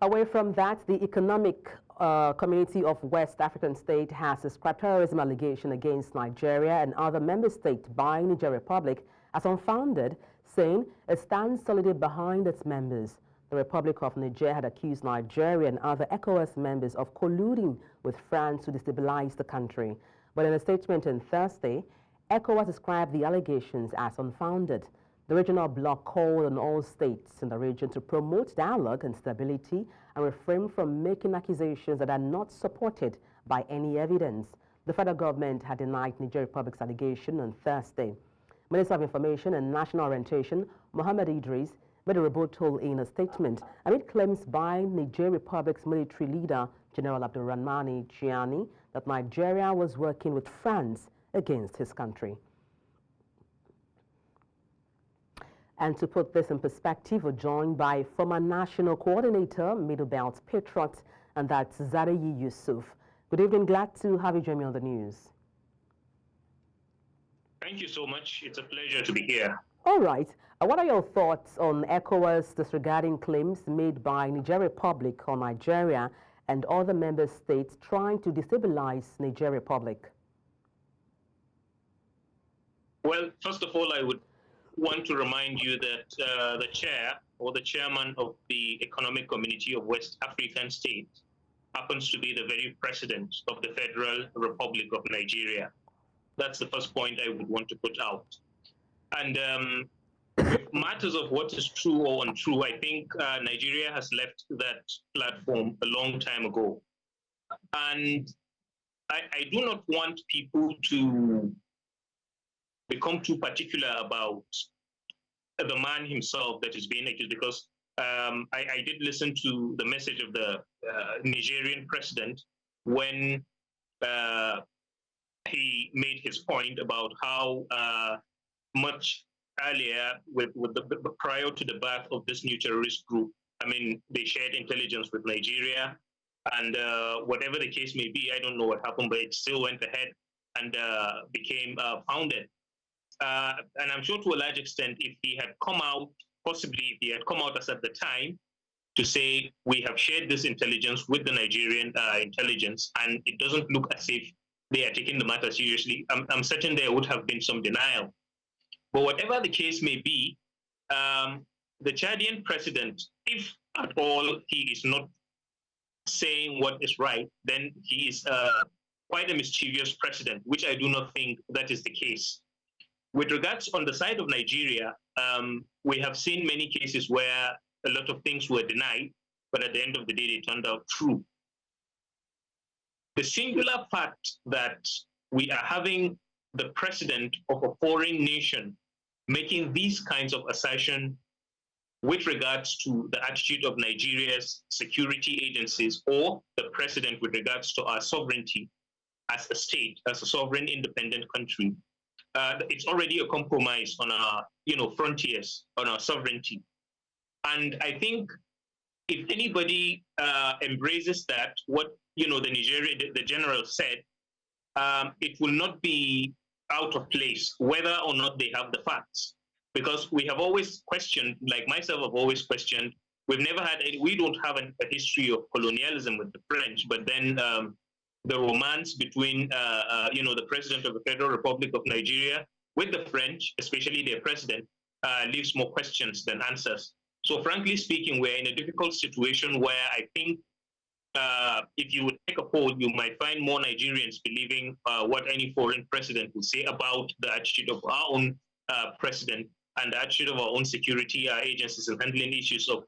Away from that, the Economic Community of West African States has described terrorism allegation against Nigeria and other member states by Niger Republic as unfounded, saying it stands solidly behind its members. The Republic of Niger had accused Nigeria and other ECOWAS members of colluding with France to destabilize the country. But in a statement on Thursday, ECOWAS described the allegations as unfounded. The regional bloc called on all states in the region to promote dialogue and stability and refrain from making accusations that are not supported by any evidence. The federal government had denied Niger Republic's allegation on Thursday. Minister of Information and National Orientation, Mohammed Idris, made a rebuttal in a statement amid claims by Niger Republic's military leader, General Abdourahamane Tchiani, that Nigeria was working with France against his country. And to put this in perspective, we're joined by former National Coordinator, Middle Belt Patriots, and that's Zariyi Yusuf. Good evening, glad to have you join me on the news. Thank you so much. It's a pleasure to be here. All right. What are your thoughts on ECOWAS disregarding claims made by Niger Republic on Nigeria and other member states trying to destabilize Niger Republic? Well, first of all, I would want to remind you that the chair or the chairman of the Economic Community of West African States happens to be the very president of the Federal Republic of Nigeria. That's the first point I would want to put out. And matters of what is true or untrue, I think Nigeria has left that platform a long time ago. And I do not want people to become too particular about the man himself that is being accused, because I did listen to the message of the Nigerian president when he made his point about how much earlier, prior to the birth of this new terrorist group, I mean, they shared intelligence with Nigeria, and whatever the case may be, I don't know what happened, but it still went ahead and became founded. And I'm sure to a large extent, if he had come out, possibly if he had come out as at the time to say, we have shared this intelligence with the Nigerian intelligence, and it doesn't look as if they are taking the matter seriously, I'm certain there would have been some denial. But whatever the case may be, the Chadian president, if at all he is not saying what is right, then he is quite a mischievous president, which I do not think that is the case. With regards on the side of Nigeria, we have seen many cases where a lot of things were denied, but at the end of the day, they turned out true. The singular fact that we are having the president of a foreign nation making these kinds of assertions with regards to the attitude of Nigeria's security agencies or the president with regards to our sovereignty as a state, as a sovereign independent country, it's already a compromise on our, frontiers, on our sovereignty. And I think if anybody embraces that, what the general said, it will not be out of place whether or not they have the facts, because we have always questioned, like myself, I've always questioned. We don't have a history of colonialism with the French, but then the romance between, the president of the Federal Republic of Nigeria with the French, especially their president, leaves more questions than answers. So frankly speaking, we're in a difficult situation where I think if you would take a poll, you might find more Nigerians believing what any foreign president would say about the attitude of our own president and the attitude of our own security agencies in handling issues of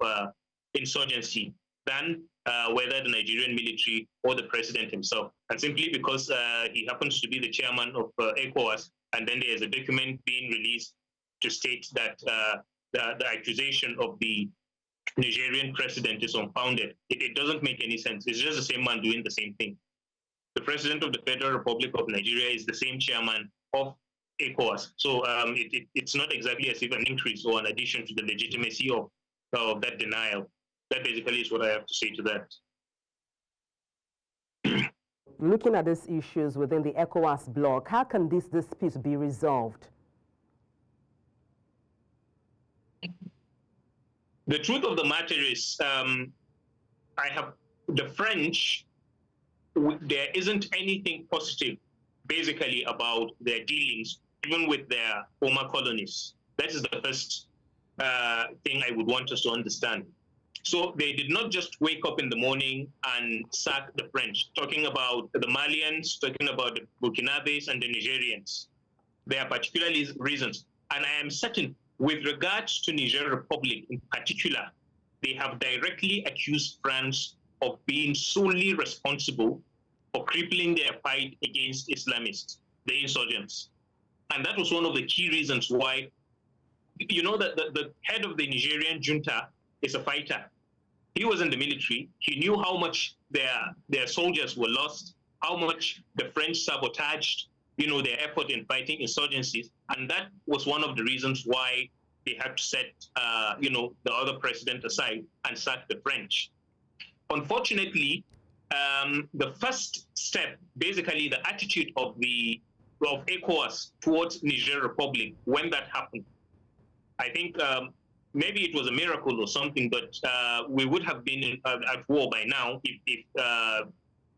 insurgency than whether the Nigerian military or the president himself. And simply because he happens to be the chairman of ECOWAS, and then there's a document being released to state that the accusation of the Nigerian president is unfounded. It doesn't make any sense. It's just the same man doing the same thing. The president of the Federal Republic of Nigeria is the same chairman of ECOWAS. So it's not exactly as if an increase or an addition to the legitimacy of that denial. That basically is what I have to say to that. Looking at these issues within the ECOWAS bloc, how can this dispute be resolved? The truth of the matter is the French, there isn't anything positive basically about their dealings, even with their former colonies. That is the first thing I would want us to understand. So they did not just wake up in the morning and sack the French, talking about the Malians, talking about the Burkinabes and the Nigerians. There are particular reasons. And I am certain, with regards to Niger Republic in particular, they have directly accused France of being solely responsible for crippling their fight against Islamists, the insurgents. And that was one of the key reasons why, you know, that the head of the Nigerian junta is a fighter. He was in the military. He knew how much their soldiers were lost, how much the French sabotaged, you know, their effort in fighting insurgencies. And that was one of the reasons why they had to set, you know, the other president aside and sack the French. Unfortunately, the first step, basically the attitude of ECOWAS towards Niger Republic, when that happened, I think maybe it was a miracle or something, but we would have been at war by now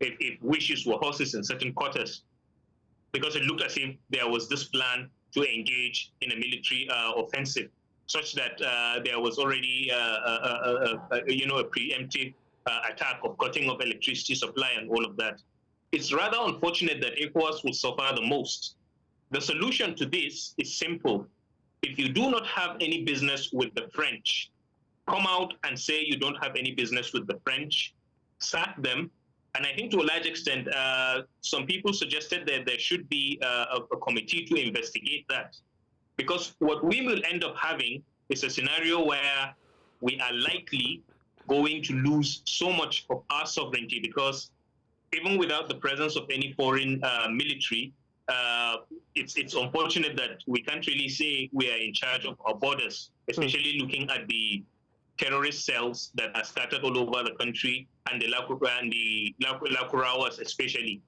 if wishes were horses in certain quarters, because it looked as if there was this plan to engage in a military offensive, such that there was already you know, a preemptive attack of cutting off electricity supply and all of that. It's rather unfortunate that ECOWAS will suffer the most. The solution to this is simple. If you do not have any business with the French, come out and say you don't have any business with the French, sack them. And I think to a large extent, some people suggested that there should be a committee to investigate that. Because what we will end up having is a scenario where we are likely going to lose so much of our sovereignty, because even without the presence of any foreign military, it's unfortunate that we can't really say we are in charge of our borders, especially looking at the terrorist cells that are scattered all over the country, and the Lakurawas especially,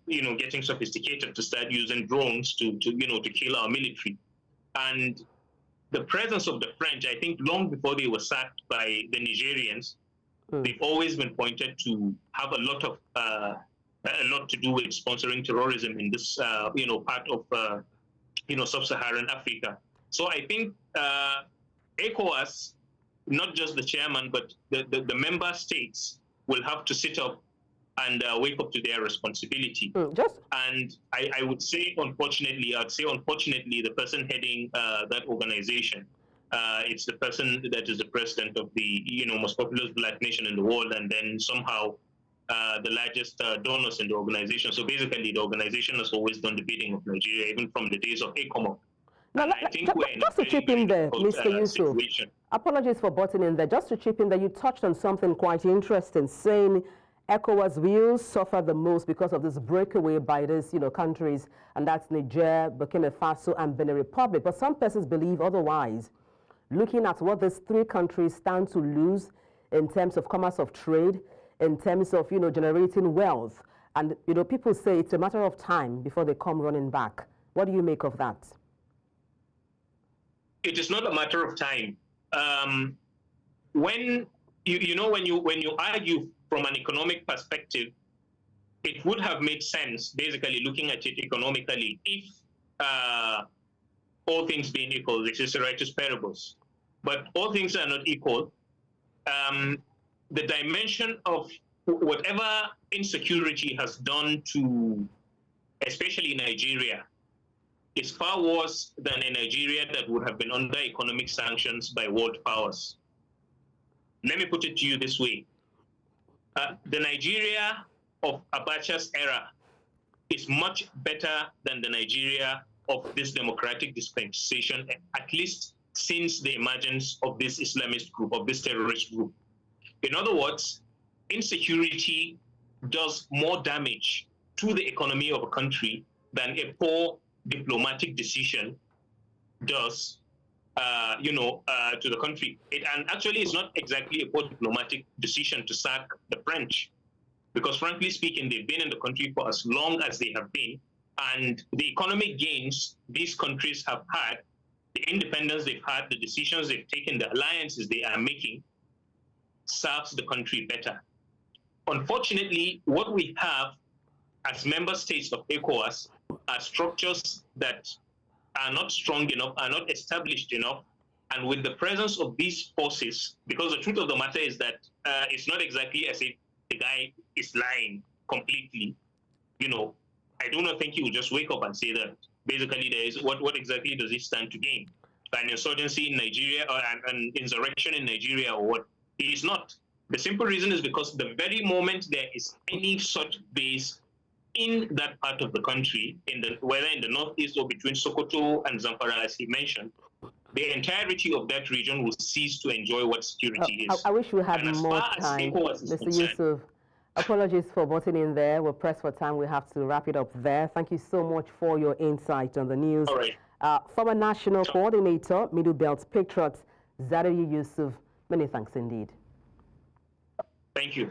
you know, getting sophisticated to start using drones to you know, to kill our military. And the presence of the French, I think long before they were sacked by the Nigerians, they've always been pointed to have a lot to do with sponsoring terrorism in this, you know, part of, you know, sub-Saharan Africa. So I think ECOWAS, not just the chairman, but the member states will have to sit up and wake up to their responsibility. And I would say, unfortunately, the person heading that organization, it's the person that is the president of the, you know, most populous black nation in the world, and then somehow the largest donors in the organization. So basically, the organization has always done the bidding of Nigeria, even from the days of ECOWAS. Now, just to chip in there, Mr. Yusuf, apologies for butting in there. Just to chip in there, you touched on something quite interesting, saying ECOWAS will suffer the most because of this breakaway by these, you know, countries, and that's Niger, Burkina Faso, and Benin Republic. But some persons believe otherwise. Looking at what these three countries stand to lose in terms of commerce of trade, in terms of, you know, generating wealth, and, you know, people say it's a matter of time before they come running back. What do you make of that? It is not a matter of time. When you argue from an economic perspective, it would have made sense, basically looking at it economically, if all things being equal, this is ceteris paribus. But all things are not equal. The dimension of whatever insecurity has done to, especially Nigeria, is far worse than a Nigeria that would have been under economic sanctions by world powers. Let me put it to you this way. The Nigeria of Abacha's era is much better than the Nigeria of this democratic dispensation, at least since the emergence of this Islamist group, of this terrorist group. In other words, insecurity does more damage to the economy of a country than a poor diplomatic decision does, to the country. And actually, it's not exactly a poor diplomatic decision to sack the French, because frankly speaking, they've been in the country for as long as they have been, and the economic gains these countries have had, the independence they've had, the decisions they've taken, the alliances they are making, serves the country better. unfortunately, what we have as member states of ECOWAS are structures that are not strong enough, are not established enough. And with the presence of these forces, because the truth of the matter is that it's not exactly as if the guy is lying completely. You know, I do not think he will just wake up and say that. Basically, there is what exactly does he stand to gain? An insurgency in Nigeria or an insurrection in Nigeria or what? He is not. The simple reason is because the very moment there is any such base in that part of the country, whether in the northeast or between Sokoto and Zamfara, as he mentioned, the entirety of that region will cease to enjoy what security is. I wish we had more time, Mr. Yusuf. Apologies for butting in there. We're pressed for time. We have to wrap it up there. Thank you so much for your insight on the news. All right. Former National Coordinator, Middle Belt Patriots, Zariyi Yusuf. Many thanks indeed. Thank you.